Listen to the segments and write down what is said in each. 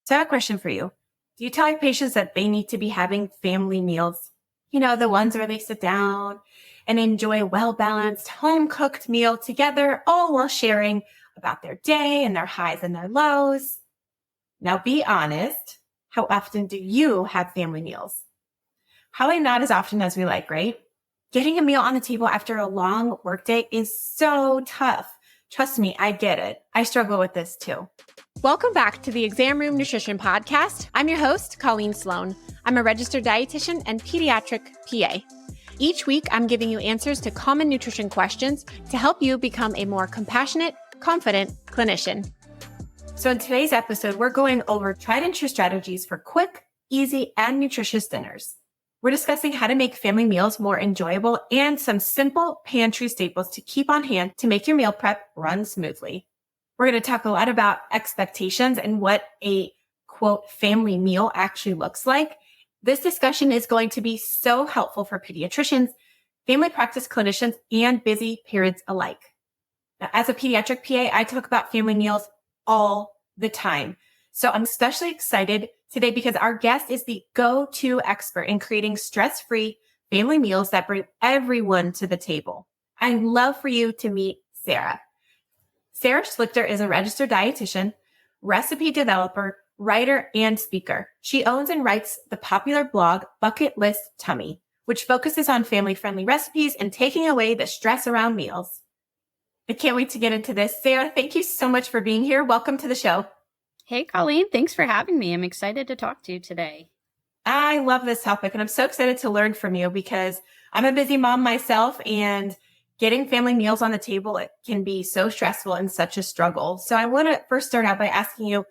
So I have a question for you. Do you tell your patients that they need to be having family meals? You know, the ones where they sit down and enjoy a well-balanced home-cooked meal together, all while sharing about their day and their highs and their lows. Now be honest. How often do you have family meals? Probably not as often as we like, right? Getting a meal on the table after a long workday is so tough. Trust me, I get it. I struggle with this too. Welcome back to the Exam Room Nutrition Podcast. I'm your host, Colleen Sloan. I'm a registered dietitian and pediatric PA. Each week, I'm giving you answers to common nutrition questions to help you become a more compassionate, confident clinician. So in today's episode, we're going over tried and true strategies for quick, easy, and nutritious dinners. We're discussing how to make family meals more enjoyable and some simple pantry staples to keep on hand to make your meal prep run smoothly. We're going to talk a lot about expectations and what a, quote, family meal actually looks like. This discussion is going to be so helpful for pediatricians, family practice clinicians, and busy parents alike. Now, as a pediatric PA, I talk about family meals all the time. So I'm especially excited today because our guest is the go-to expert in creating stress-free family meals that bring everyone to the table. I'd love for you to meet Sarah. Sarah Schlichter is a registered dietitian, recipe developer, writer, and speaker. She owns and writes the popular blog Bucket List Tummy, which focuses on family-friendly recipes and taking away the stress around meals. I can't wait to get into this. Sarah, thank you so much for being here. Welcome to the show. Hey, Colleen, thanks for having me. I'm excited to talk to you today. I love this topic, and I'm so excited to learn from you because I'm a busy mom myself, and getting family meals on the table, it can be so stressful and such a struggle. So I want to first start out by asking you,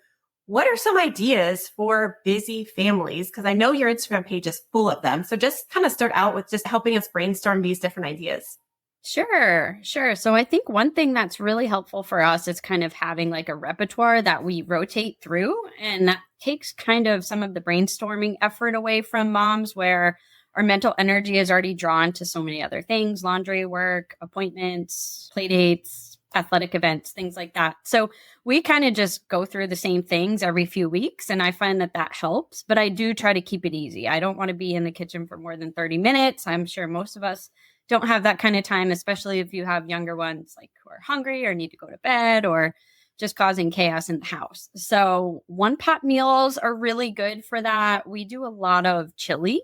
what are some ideas for busy families? Because I know your Instagram page is full of them. So just kind of start out with just helping us brainstorm these different ideas. Sure. So I think one thing that's really helpful for us is kind of having like a repertoire that we rotate through. And that takes kind of some of the brainstorming effort away from moms where our mental energy is already drawn to so many other things, laundry, work, appointments, play dates, athletic events, things like that. So we kind of just go through the same things every few weeks. And I find that that helps, but I do try to keep it easy. I don't want to be in the kitchen for more than 30 minutes. I'm sure most of us don't have that kind of time, especially if you have younger ones like who are hungry or need to go to bed or just causing chaos in the house. So one pot meals are really good for that. We do a lot of chili,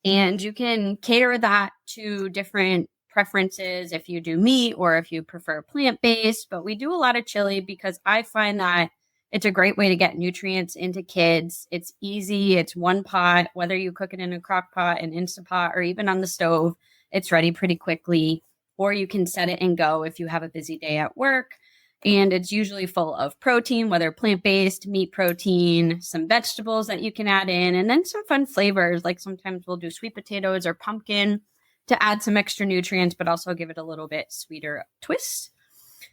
and you can cater that to different preferences if you do meat or if you prefer plant-based. But we do a lot of chili because I find that it's a great way to get nutrients into kids. It's easy. It's one pot, whether you cook it in a crock pot, an Instapot, or even on the stove. It's ready pretty quickly, or you can set it and go if you have a busy day at work. And it's usually full of protein, whether plant-based, meat protein, some vegetables that you can add in, and then some fun flavors. Like sometimes we'll do sweet potatoes or pumpkin to add some extra nutrients, but also give it a little bit sweeter twist.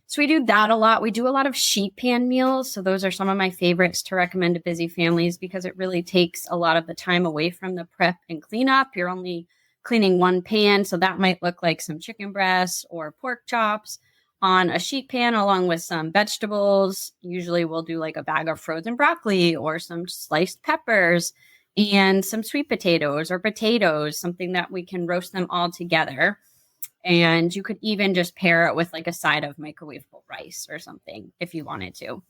So we do that a lot. We do a lot of sheet pan meals. So those are some of my favorites to recommend to busy families because it really takes a lot of the time away from the prep and cleanup. You're only cleaning one pan. So that might look like some chicken breasts or pork chops on a sheet pan along with some vegetables. Usually we'll do like a bag of frozen broccoli or some sliced peppers and some sweet potatoes or potatoes, something that we can roast them all together. And you could even just pair it with like a side of microwavable rice or something if you wanted to.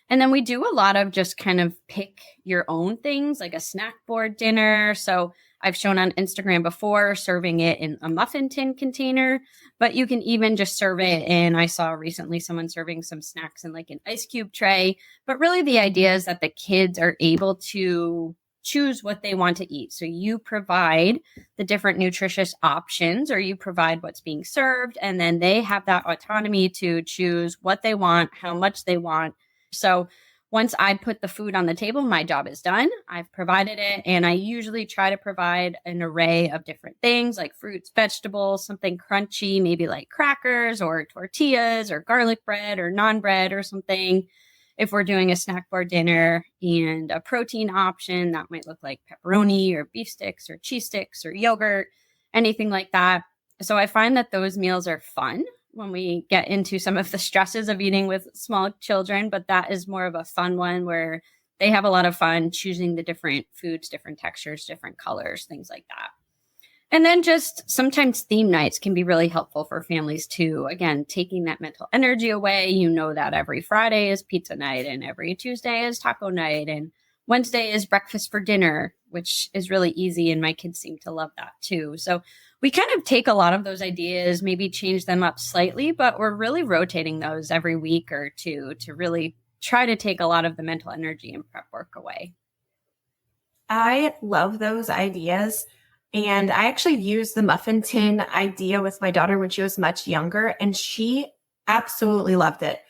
And then we do a lot of just kind of pick your own things like a snack board dinner. So I've shown on Instagram before serving it in a muffin tin container, but you can even just serve it in, I saw recently someone serving some snacks in like an ice cube tray. But really the idea is that the kids are able to choose what they want to eat. So you provide the different nutritious options or you provide what's being served, and then they have that autonomy to choose what they want, how much they want. So once I put the food on the table, my job is done. I've provided it, and I usually try to provide an array of different things like fruits, vegetables, something crunchy, maybe like crackers or tortillas or garlic bread or naan bread or something. If we're doing a snack bar dinner, and a protein option that might look like pepperoni or beef sticks or cheese sticks or yogurt, anything like that. So I find that those meals are fun when we get into some of the stresses of eating with small children, but that is more of a fun one where they have a lot of fun choosing the different foods, different textures, different colors, things like that. And then just sometimes theme nights can be really helpful for families too. Again, taking that mental energy away. You know that every Friday is pizza night and every Tuesday is taco night and Wednesday is breakfast for dinner, which is really easy. And my kids seem to love that too. So we kind of take a lot of those ideas, maybe change them up slightly, but we're really rotating those every week or two to really try to take a lot of the mental energy and prep work away. I love those ideas. And I actually used the muffin tin idea with my daughter when she was much younger, and she absolutely loved it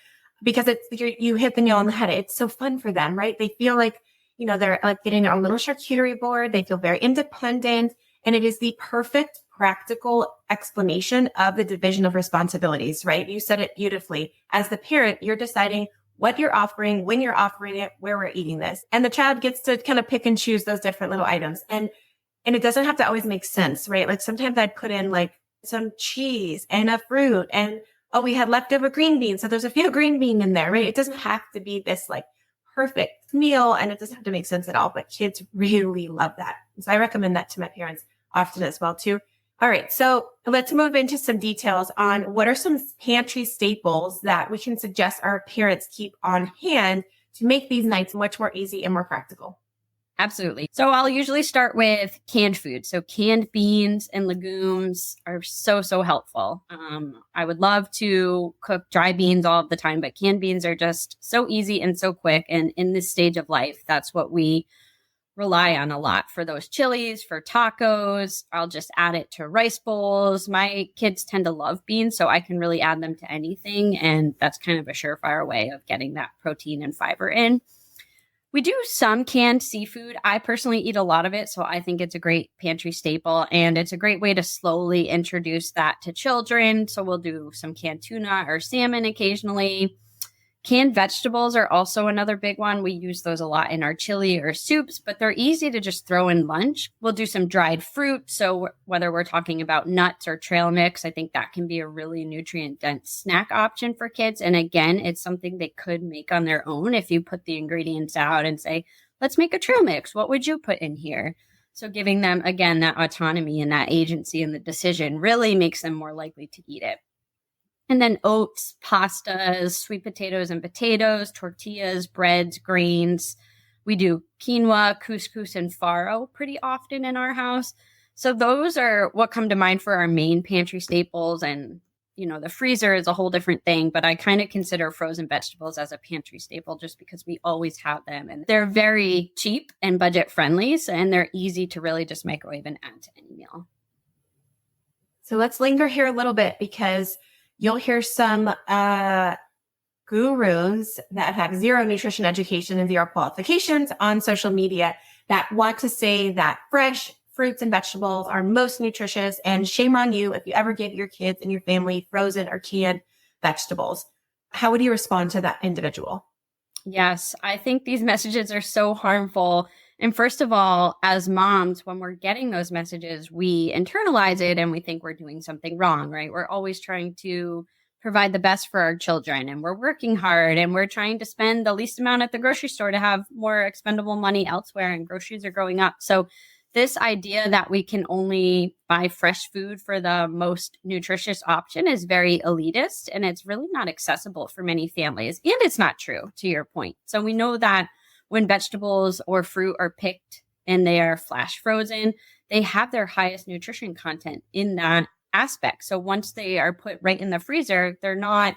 because you hit the nail on the head. It's so fun for them, right? They feel like, they're like getting their own little charcuterie board. They feel very independent, and it is the perfect practical explanation of the division of responsibilities, right? You said it beautifully. As the parent, you're deciding what you're offering, when you're offering it, where we're eating this. And the child gets to kind of pick and choose those different little items. And it doesn't have to always make sense, right? Like sometimes I'd put in like some cheese and a fruit and, we had leftover green beans. So there's a few green beans in there, right? It doesn't have to be this like perfect meal and it doesn't have to make sense at all, but kids really love that. So I recommend that to my parents often as well too. All right. So let's move into some details on what are some pantry staples that we can suggest our parents keep on hand to make these nights much more easy and more practical. Absolutely. So I'll usually start with canned food. So canned beans and legumes are so helpful. I would love to cook dry beans all of the time, but canned beans are just so easy and so quick. And in this stage of life, that's what we rely on a lot for those chilies, for tacos. I'll just add it to rice bowls. My kids tend to love beans, so I can really add them to anything. And that's kind of a surefire way of getting that protein and fiber in. We do some canned seafood. I personally eat a lot of it, so I think it's a great pantry staple, and it's a great way to slowly introduce that to children. So we'll do some canned tuna or salmon occasionally. Canned vegetables are also another big one. We use those a lot in our chili or soups, but they're easy to just throw in lunch. We'll do some dried fruit. So whether we're talking about nuts or trail mix, I think that can be a really nutrient-dense snack option for kids. And again, it's something they could make on their own if you put the ingredients out and say, let's make a trail mix. What would you put in here? So giving them, again, that autonomy and that agency in the decision really makes them more likely to eat it. And then oats, pastas, sweet potatoes and potatoes, tortillas, breads, grains. We do quinoa, couscous, and farro pretty often in our house. So those are what come to mind for our main pantry staples. And, the freezer is a whole different thing, but I kind of consider frozen vegetables as a pantry staple just because we always have them. And they're very cheap and budget friendly, and they're easy to really just microwave and add to any meal. So let's linger here a little bit because you'll hear some gurus that have zero nutrition education and zero qualifications on social media that want to say that fresh fruits and vegetables are most nutritious, and shame on you if you ever give your kids and your family frozen or canned vegetables. How would you respond to that individual? Yes, I think these messages are so harmful. And first of all, as moms, when we're getting those messages, we internalize it and we think we're doing something wrong, right? We're always trying to provide the best for our children, and we're working hard, and we're trying to spend the least amount at the grocery store to have more expendable money elsewhere, and groceries are going up. So this idea that we can only buy fresh food for the most nutritious option is very elitist, and it's really not accessible for many families. And it's not true, to your point. So we know that when vegetables or fruit are picked and they are flash frozen, they have their highest nutrition content in that aspect. So once they are put right in the freezer, they're not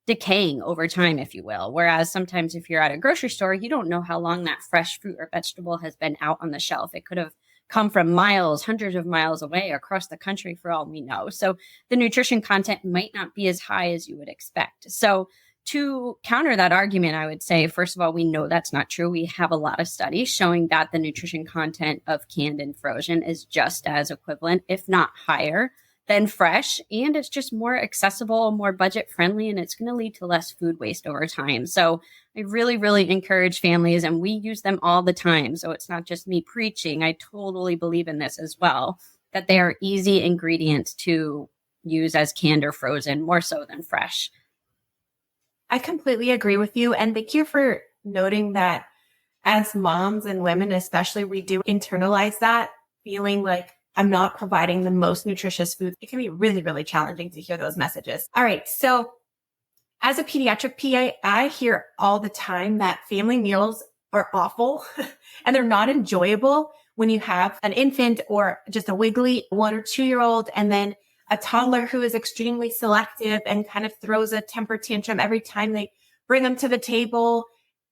decaying over time, if you will. Whereas sometimes if you're at a grocery store, you don't know how long that fresh fruit or vegetable has been out on the shelf. It could have come from miles, hundreds of miles away across the country for all we know. So the nutrition content might not be as high as you would expect. So to counter that argument, I would say, first of all, we know that's not true. We have a lot of studies showing that the nutrition content of canned and frozen is just as equivalent, if not higher, than fresh. And it's just more accessible, more budget friendly, and it's going to lead to less food waste over time. So I really encourage families, and we use them all the time. So it's not just me preaching. I totally believe in this as well, that they are easy ingredients to use as canned or frozen, more so than fresh. I completely agree with you. And thank you for noting that as moms and women, especially, we do internalize that feeling like I'm not providing the most nutritious food. It can be really, really challenging to hear those messages. All right. So as a pediatric PA, I hear all the time that family meals are awful and they're not enjoyable when you have an infant or just a wiggly 1 or 2-year-old and then a toddler who is extremely selective and kind of throws a temper tantrum every time they bring them to the table,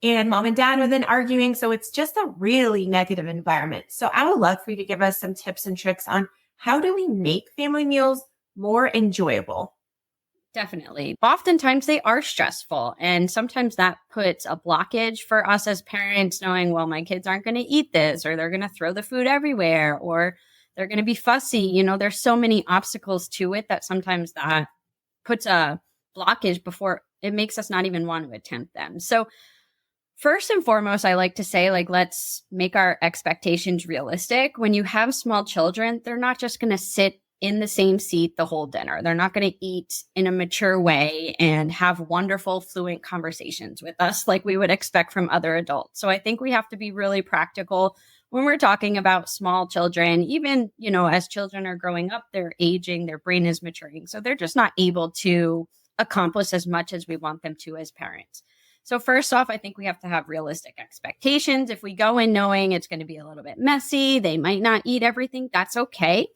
and mom and dad are then arguing. So it's just a really negative environment. So I would love for you to give us some tips and tricks on how do we make family meals more enjoyable? Definitely. Oftentimes they are stressful, and sometimes that puts a blockage for us as parents knowing, well, my kids aren't going to eat this, or they're going to throw the food everywhere, or they're going to be fussy. You know, there's so many obstacles to it that sometimes that puts a blockage before it makes us not even want to attempt them. So first and foremost, I like to say, like, let's make our expectations realistic. When you have small children, they're not just going to sit in the same seat the whole dinner. They're not going to eat in a mature way and have wonderful, fluent conversations with us like we would expect from other adults. So I think we have to be really practical when we're talking about small children. Even, you know, as children are growing up, they're aging, their brain is maturing. So they're just not able to accomplish as much as we want them to as parents. So first off, I think we have to have realistic expectations. If we go in knowing it's going to be a little bit messy, they might not eat everything, that's okay.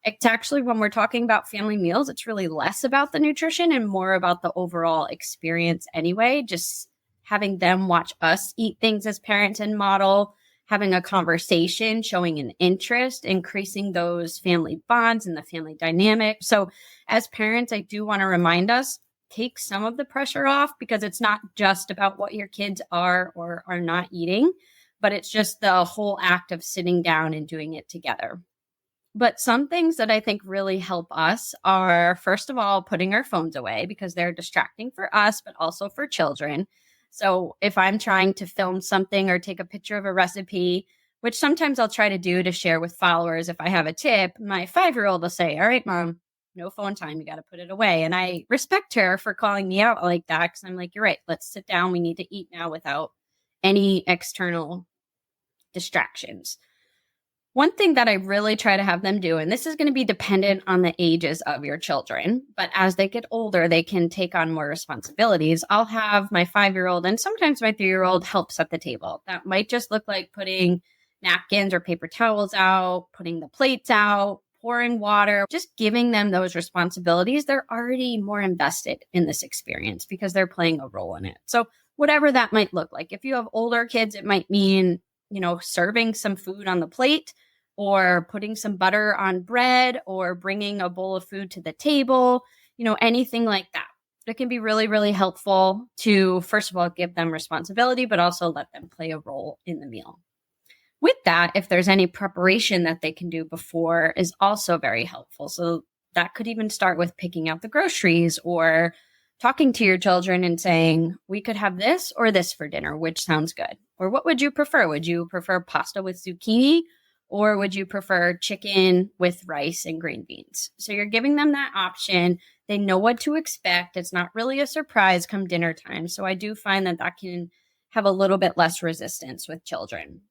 It's actually, when we're talking about family meals, it's really less about the nutrition and more about the overall experience anyway. Just having them watch us eat things as parents and model, having a conversation, showing an interest, increasing those family bonds and the family dynamic. So as parents, I do want to remind us, take some of the pressure off, because it's not just about what your kids are or are not eating, but it's just the whole act of sitting down and doing it together. But some things that I think really help us are, first of all, putting our phones away, because they're distracting for us, but also for children. So if I'm trying to film something or take a picture of a recipe, which sometimes I'll try to do to share with followers if I have a tip, my 5-year-old will say, all right, mom, no phone time. You got to put it away. And I respect her for calling me out like that, because I'm like, you're right. Let's sit down. We need to eat now without any external distractions. One thing that I really try to have them do, and this is going to be dependent on the ages of your children, but as they get older, they can take on more responsibilities. I'll have my 5-year-old and sometimes my 3-year-old help set the table. That might just look like putting napkins or paper towels out, putting the plates out, pouring water, just giving them those responsibilities. They're already more invested in this experience because they're playing a role in it. So whatever that might look like. If you have older kids, it might mean, you know, serving some food on the plate, or putting some butter on bread, or bringing a bowl of food to the table, you know, anything like that. It can be really, really helpful to, first of all, give them responsibility, but also let them play a role in the meal. With that, if there's any preparation that they can do before, is also very helpful. So that could even start with picking out the groceries, or talking to your children and saying, we could have this or this for dinner, which sounds good. Or what would you prefer? Would you prefer pasta with zucchini? Or would you prefer chicken with rice and green beans? So you're giving them that option. They know what to expect. It's not really a surprise come dinner time. So I do find that that can have a little bit less resistance with children.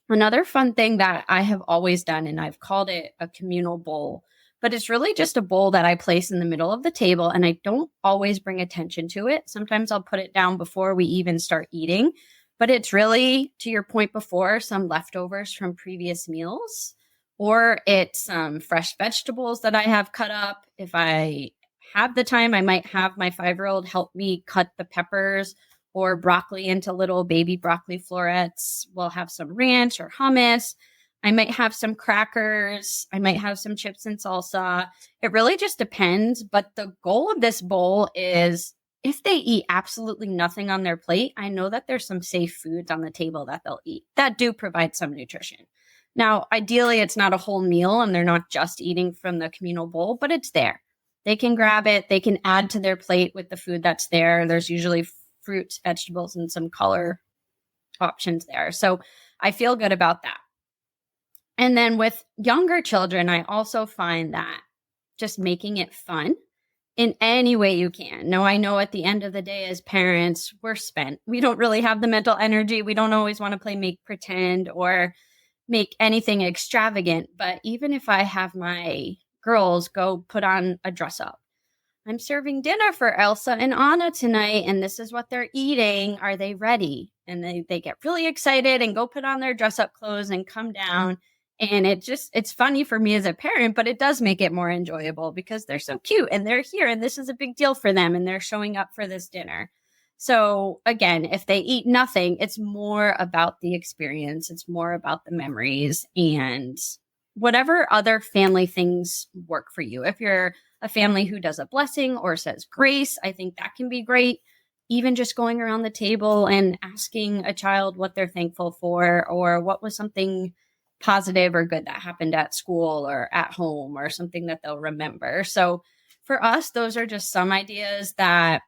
Another fun thing that I have always done, and I've called it a communal bowl, but it's really just a bowl that I place in the middle of the table, and I don't always bring attention to it. Sometimes I'll put it down before we even start eating. But it's really, to your point before, some leftovers from previous meals, or it's some fresh vegetables that I have cut up. If I have the time, I might have my 5-year-old help me cut the peppers or broccoli into little baby broccoli florets. We'll have some ranch or hummus. I might have some crackers. I might have some chips and salsa. It really just depends. But the goal of this bowl is, if they eat absolutely nothing on their plate, I know that there's some safe foods on the table that they'll eat that do provide some nutrition. Now, ideally, it's not a whole meal and they're not just eating from the communal bowl, but it's there. They can grab it. They can add to their plate with the food that's there. There's usually fruits, vegetables, and some color options there. So I feel good about that. And then with younger children, I also find that just making it fun in any way you can. No, I know at the end of the day as parents, we're spent. We don't really have the mental energy. We don't always want to play make pretend or make anything extravagant. But even if I have my girls go put on a dress up, I'm serving dinner for Elsa and Anna tonight, and this is what they're eating. Are they ready? And they get really excited and go put on their dress up clothes and come down. And it's funny for me as a parent, but it does make it more enjoyable because they're so cute and they're here and this is a big deal for them and they're showing up for this dinner. So again, if they eat nothing, it's more about the experience. It's more about the memories and whatever other family things work for you. If you're a family who does a blessing or says grace, I think that can be great. Even just going around the table and asking a child what they're thankful for or what was something positive or good that happened at school or at home or something that they'll remember. So for us, those are just some ideas that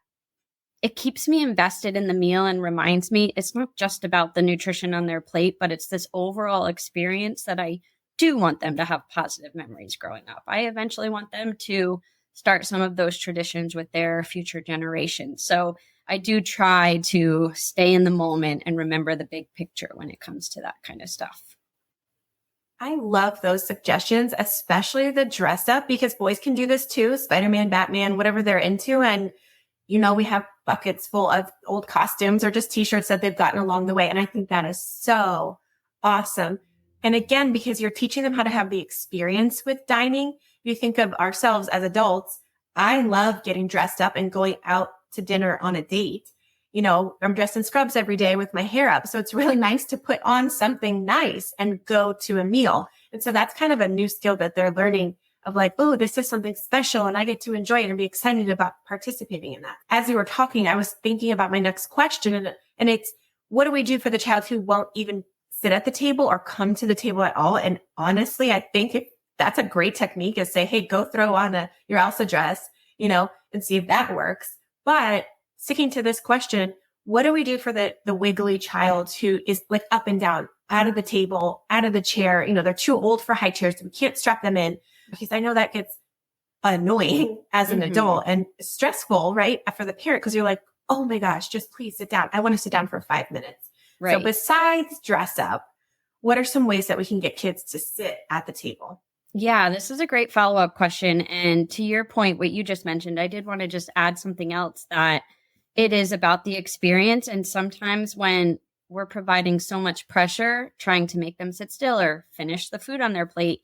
it keeps me invested in the meal and reminds me it's not just about the nutrition on their plate, but it's this overall experience that I do want them to have positive memories growing up. I eventually want them to start some of those traditions with their future generations. So I do try to stay in the moment and remember the big picture when it comes to that kind of stuff. I love those suggestions, especially the dress up, because boys can do this too. Spider-Man, Batman, whatever they're into. And, we have buckets full of old costumes or just t-shirts that they've gotten along the way. And I think that is so awesome. And again, because you're teaching them how to have the experience with dining, you think of ourselves as adults. I love getting dressed up and going out to dinner on a date. I'm dressed in scrubs every day with my hair up. So it's really nice to put on something nice and go to a meal. And so that's kind of a new skill that they're learning of like, oh, this is something special and I get to enjoy it and be excited about participating in that. As you were talking, I was thinking about my next question and it's, what do we do for the child who won't even sit at the table or come to the table at all? And honestly, I think that's a great technique is say, hey, go throw on your Elsa dress, and see if that works. But sticking to this question, what do we do for the wiggly child who is like up and down, out of the table, out of the chair? They're too old for high chairs. So we can't strap them in because I know that gets annoying as an adult and stressful, right? For the parent, because you're like, oh my gosh, just please sit down. I want to sit down for 5 minutes. Right. So besides dress up, what are some ways that we can get kids to sit at the table? Yeah, this is a great follow-up question. And to your point, what you just mentioned, I did want to just add something else that it is about the experience. And sometimes when we're providing so much pressure, trying to make them sit still or finish the food on their plate,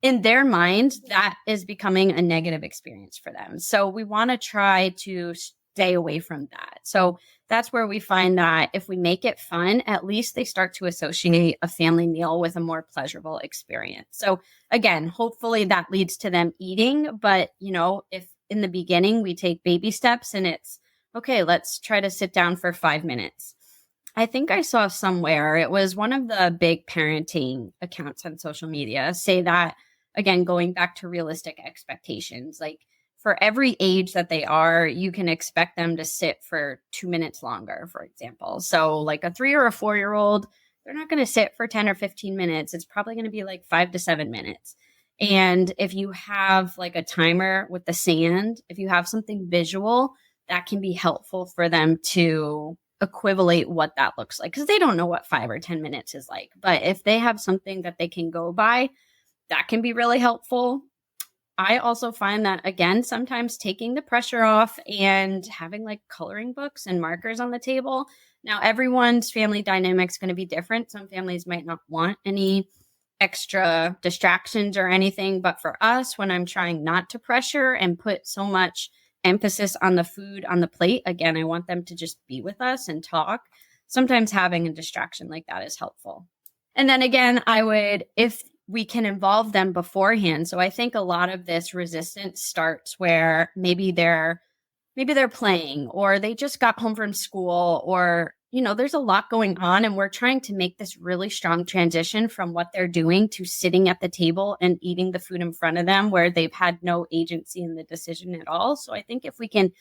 in their mind, that is becoming a negative experience for them. So we want to try to stay away from that. So that's where we find that if we make it fun, at least they start to associate a family meal with a more pleasurable experience. So again, hopefully that leads to them eating. But, if in the beginning we take baby steps and it's, okay, let's try to sit down for 5 minutes. I think I saw somewhere, it was one of the big parenting accounts on social media say that, again, going back to realistic expectations, like for every age that they are, you can expect them to sit for 2 minutes longer, for example. So like a 3 or a 4-year-old, they're not going to sit for 10 or 15 minutes. It's probably going to be like 5 to 7 minutes. And if you have like a timer with the sand, if you have something visual, that can be helpful for them to equivalate what that looks like because they don't know what 5 or 10 minutes is like. But if they have something that they can go by, that can be really helpful. I also find that, again, sometimes taking the pressure off and having like coloring books and markers on the table. Now, everyone's family dynamic is going to be different. Some families might not want any extra distractions or anything. But for us, when I'm trying not to pressure and put so much emphasis on the food on the plate, again, I want them to just be with us and talk. Sometimes having a distraction like that is helpful. And then again, I would, if we can involve them beforehand. So I think a lot of this resistance starts where maybe they're playing or they just got home from school or, there's a lot going on and we're trying to make this really strong transition from what they're doing to sitting at the table and eating the food in front of them where they've had no agency in the decision at all. So I think if we can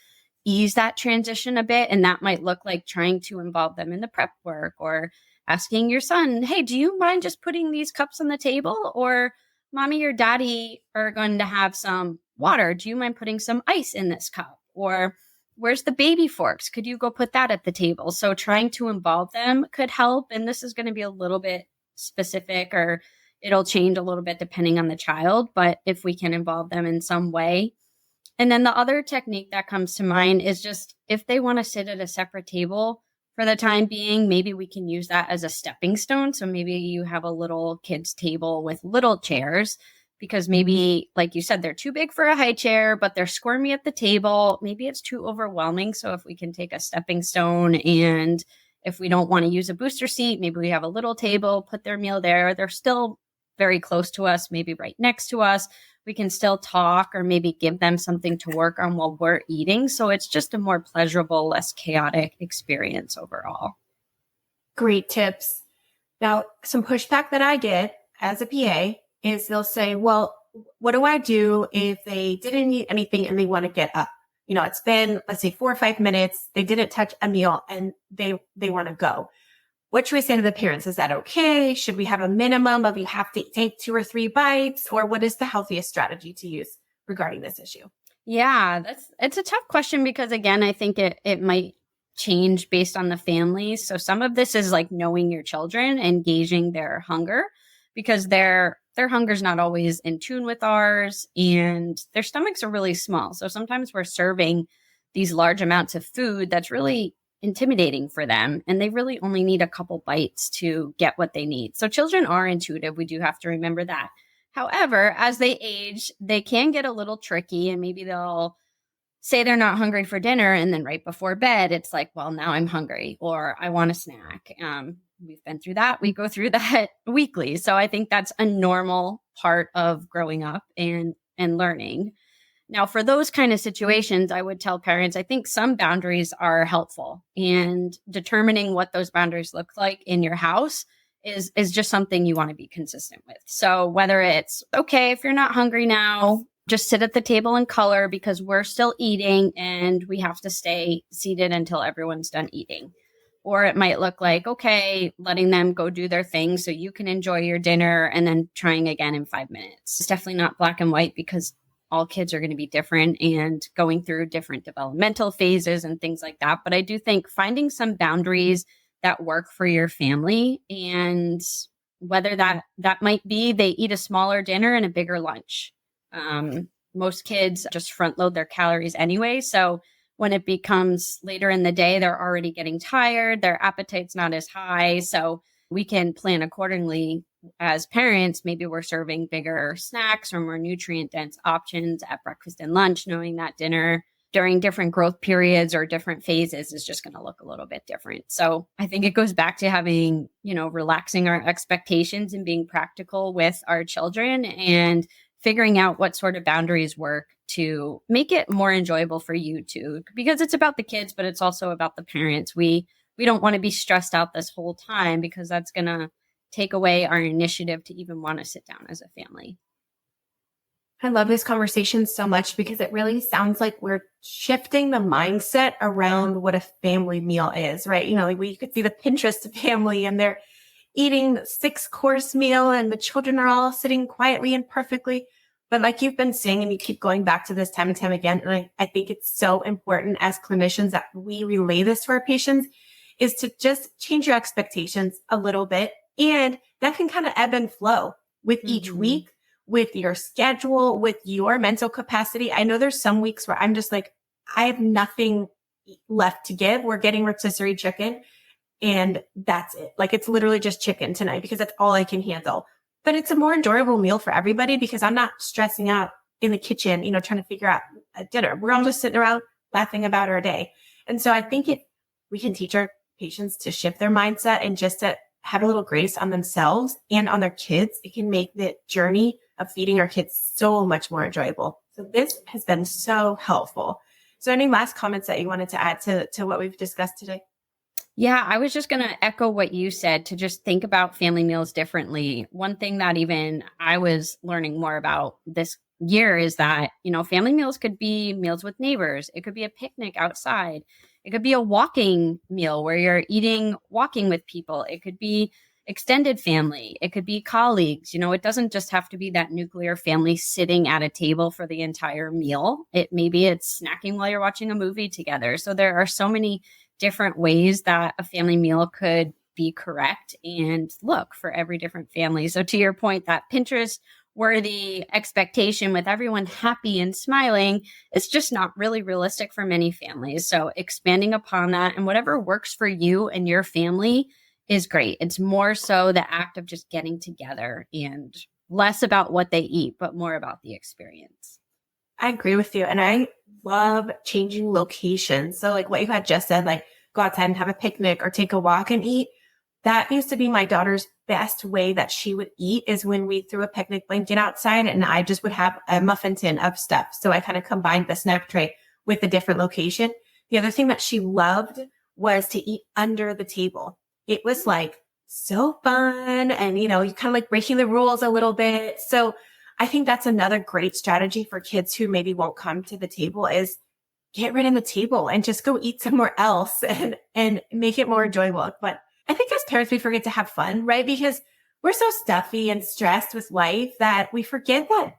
ease that transition a bit, and that might look like trying to involve them in the prep work or asking your son, hey, do you mind just putting these cups on the table? Or mommy or daddy are going to have some water. Do you mind putting some ice in this cup? Or where's the baby forks? Could you go put that at the table? So trying to involve them could help. And this is going to be a little bit specific, or it'll change a little bit depending on the child. But if we can involve them in some way. And then the other technique that comes to mind is just if they want to sit at a separate table for the time being, maybe we can use that as a stepping stone. So maybe you have a little kids table with little chairs, because maybe, like you said, they're too big for a high chair, but they're squirmy at the table. Maybe it's too overwhelming. So if we can take a stepping stone, and if we don't want to use a booster seat, maybe we have a little table, put their meal there. They're still very close to us, maybe right next to us. We can still talk, or maybe give them something to work on while we're eating. So it's just a more pleasurable, less chaotic experience overall. Great tips. Now, some pushback that I get as a PA is they'll say, well, what do I do if they didn't eat anything and they want to get up? You know, it's been, let's say 4 or 5 minutes. They didn't touch a meal and they want to go. What should we say to the parents? Is that okay? Should we have a minimum of you have to take 2 or 3 bites? Or what is the healthiest strategy to use regarding this issue? Yeah, it's a tough question, because again, I think it might change based on the family. So some of this is like knowing your children and gauging their hunger, because their hunger is not always in tune with ours, and their stomachs are really small. So sometimes we're serving these large amounts of food that's really intimidating for them, and they really only need a couple bites to get what they need. So children are intuitive. We do have to remember that. However, as they age, they can get a little tricky, and maybe they'll say they're not hungry for dinner, and then right before bed, it's like, well, now I'm hungry, or I want a snack. We've been through that. We go through that weekly. So I think that's a normal part of growing up and learning. Now, for those kind of situations, I would tell parents, I think some boundaries are helpful, and determining what those boundaries look like in your house is just something you want to be consistent with. So whether it's, okay, if you're not hungry now, just sit at the table and color, because we're still eating and we have to stay seated until everyone's done eating. Or it might look like, okay, letting them go do their thing so you can enjoy your dinner, and then trying again in 5 minutes. It's definitely not black and white, because all kids are going to be different and going through different developmental phases and things like that. But I do think finding some boundaries that work for your family, and whether that might be they eat a smaller dinner and a bigger lunch. Most kids just front load their calories anyway. So when it becomes later in the day, they're already getting tired. Their appetite's not as high. So we can plan accordingly as parents. Maybe we're serving bigger snacks or more nutrient dense options at breakfast and lunch, knowing that dinner during different growth periods or different phases is just going to look a little bit different. So I think it goes back to having, relaxing our expectations and being practical with our children, and figuring out what sort of boundaries work to make it more enjoyable for you too, because it's about the kids, but it's also about the parents. We don't want to be stressed out this whole time, because that's going to take away our initiative to even want to sit down as a family. I love this conversation so much, because it really sounds like we're shifting the mindset around what a family meal is, right? You could see the Pinterest family, and they're eating 6-course meal, and the children are all sitting quietly and perfectly. But like you've been saying, and you keep going back to this time and time again, and I think it's so important as clinicians that we relay this to our patients, is to just change your expectations a little bit. And that can kind of ebb and flow with each week, with your schedule, with your mental capacity. I know there's some weeks where I'm just like, I have nothing left to give. We're getting rotisserie chicken, and that's it. Like, it's literally just chicken tonight, because that's all I can handle. But it's a more enjoyable meal for everybody, because I'm not stressing out in the kitchen, trying to figure out a dinner. We're all just sitting around laughing about our day. And so I think we can teach our patients to shift their mindset and just to have a little grace on themselves and on their kids. It can make the journey of feeding our kids so much more enjoyable. So this has been so helpful. So any last comments that you wanted to add to what we've discussed today? Yeah, I was just going to echo what you said, to just think about family meals differently. One thing that even I was learning more about this year is that, family meals could be meals with neighbors. It could be a picnic outside. It could be a walking meal where you're walking with people. It could be, extended family. It could be colleagues. It doesn't just have to be that nuclear family sitting at a table for the entire meal. Maybe it's snacking while you're watching a movie together. So there are so many different ways that a family meal could be correct and look for every different family. So to your point, that Pinterest worthy expectation with everyone happy and smiling, it's just not really realistic for many families. So expanding upon that and whatever works for you and your family is great. It's more so the act of just getting together and less about what they eat, but more about the experience. I agree with you. And I love changing locations. So like what you had just said, like go outside and have a picnic or take a walk and eat. That used to be my daughter's best way that she would eat is when we threw a picnic blanket outside and I just would have a muffin tin of stuff. So I kind of combined the snack tray with a different location. The other thing that she loved was to eat under the table. It was like so fun and, you kind of like breaking the rules a little bit. So I think that's another great strategy for kids who maybe won't come to the table is get rid of the table and just go eat somewhere else and make it more enjoyable. But I think as parents, we forget to have fun, right? Because we're so stuffy and stressed with life that we forget that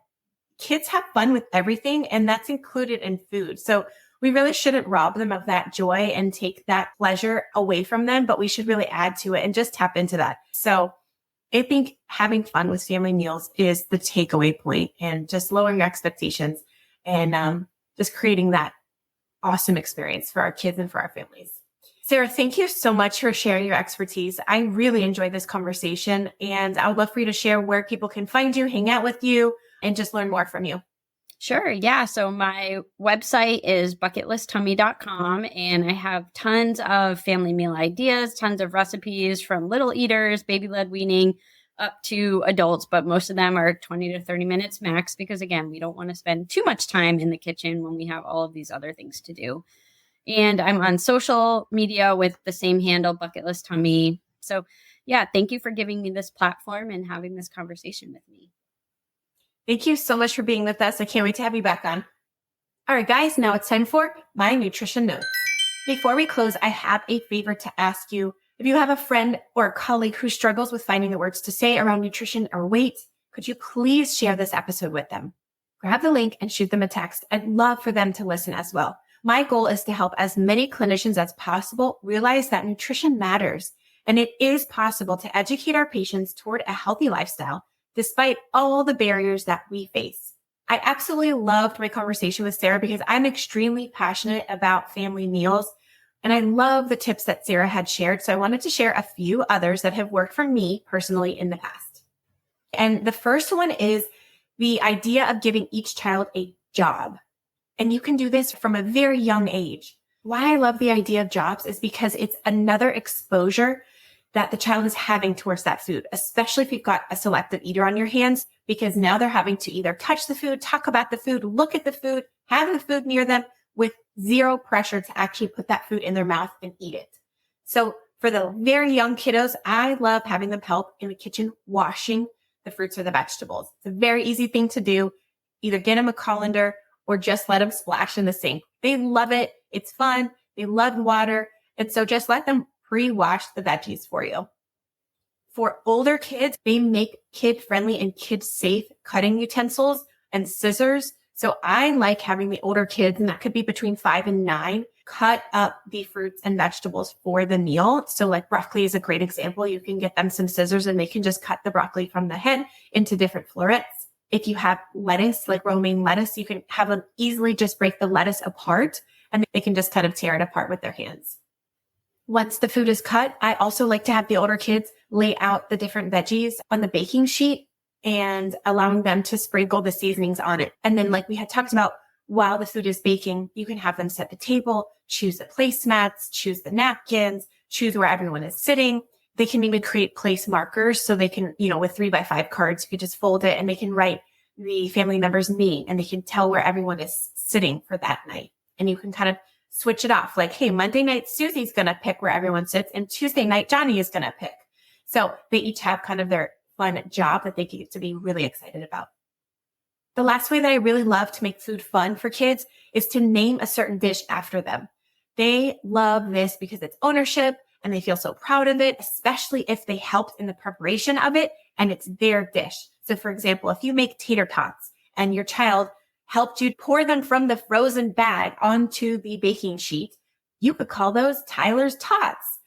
kids have fun with everything, and that's included in food. So we really shouldn't rob them of that joy and take that pleasure away from them, but we should really add to it and just tap into that. So I think having fun with family meals is the takeaway point and just lowering your expectations and just creating that awesome experience for our kids and for our families. Sarah, thank you so much for sharing your expertise. I really enjoyed this conversation, and I would love for you to share where people can find you, hang out with you, and just learn more from you. Sure. Yeah. So my website is bucketlisttummy.com, and I have tons of family meal ideas, tons of recipes from little eaters, baby-led weaning, up to adults, but most of them are 20 to 30 minutes max because, again, we don't want to spend too much time in the kitchen when we have all of these other things to do. And I'm on social media with the same handle, Bucket List Tummy. So yeah, thank you for giving me this platform and having this conversation with me. Thank you so much for being with us. I can't wait to have you back on. All right, guys, now it's time for my nutrition notes. Before we close, I have a favor to ask you. If you have a friend or a colleague who struggles with finding the words to say around nutrition or weight, could you please share this episode with them? Grab the link and shoot them a text. I'd love for them to listen as well. My goal is to help as many clinicians as possible realize that nutrition matters, and it is possible to educate our patients toward a healthy lifestyle despite all the barriers that we face. I absolutely loved my conversation with Sarah because I'm extremely passionate about family meals, and I love the tips that Sarah had shared. So I wanted to share a few others that have worked for me personally in the past. And the first one is the idea of giving each child a job. And you can do this from a very young age. Why I love the idea of jobs is because it's another exposure that the child is having towards that food, especially if you've got a selective eater on your hands, because now they're having to either touch the food, talk about the food, look at the food, have the food near them with zero pressure to actually put that food in their mouth and eat it. So for the very young kiddos, I love having them help in the kitchen washing the fruits or the vegetables. It's a very easy thing to do. Either get them a colander or just let them splash in the sink. They love it. It's fun. They love water. And so just let them pre-wash the veggies for you. For older kids, they make kid-friendly and kid-safe cutting utensils and scissors. So I like having the older kids, and that could be between 5 and 9, cut up the fruits and vegetables for the meal. So like broccoli is a great example. You can get them some scissors and they can just cut the broccoli from the head into different florets. If you have lettuce, like romaine lettuce, you can have them easily just break the lettuce apart and they can just kind of tear it apart with their hands. Once the food is cut, I also like to have the older kids lay out the different veggies on the baking sheet and allowing them to sprinkle the seasonings on it. And then like we had talked about, while the food is baking, you can have them set the table, choose the placemats, choose the napkins, choose where everyone is sitting. They can even create place markers so they can, with 3x5 cards, you could just fold it and they can write the family member's name and they can tell where everyone is sitting for that night. And you can kind of switch it off. Like, hey, Monday night, Susie's going to pick where everyone sits and Tuesday night, Johnny is going to pick. So they each have kind of their fun job that they get to be really excited about. The last way that I really love to make food fun for kids is to name a certain dish after them. They love this because it's ownership and they feel so proud of it, especially if they helped in the preparation of it and it's their dish. So for example, if you make tater tots and your child helped you pour them from the frozen bag onto the baking sheet, you could call those Tyler's Tots.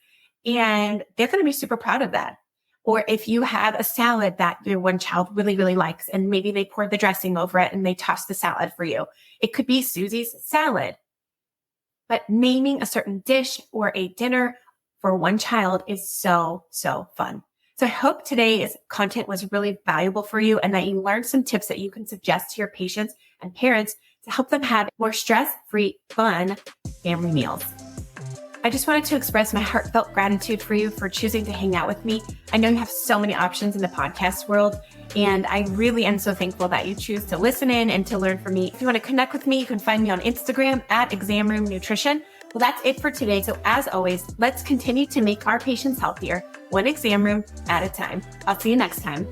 And they're going to be super proud of that. Or if you have a salad that your one child really, really likes, and maybe they pour the dressing over it and they toss the salad for you, it could be Susie's salad. But naming a certain dish or a dinner for one child is so, so fun. So I hope today's content was really valuable for you and that you learned some tips that you can suggest to your patients and parents to help them have more stress-free, fun family meals. I just wanted to express my heartfelt gratitude for you for choosing to hang out with me. I know you have so many options in the podcast world, and I really am so thankful that you choose to listen in and to learn from me. If you want to connect with me, you can find me on Instagram at Exam Room Nutrition. Well, that's it for today. So as always, let's continue to make our patients healthier, one exam room at a time. I'll see you next time.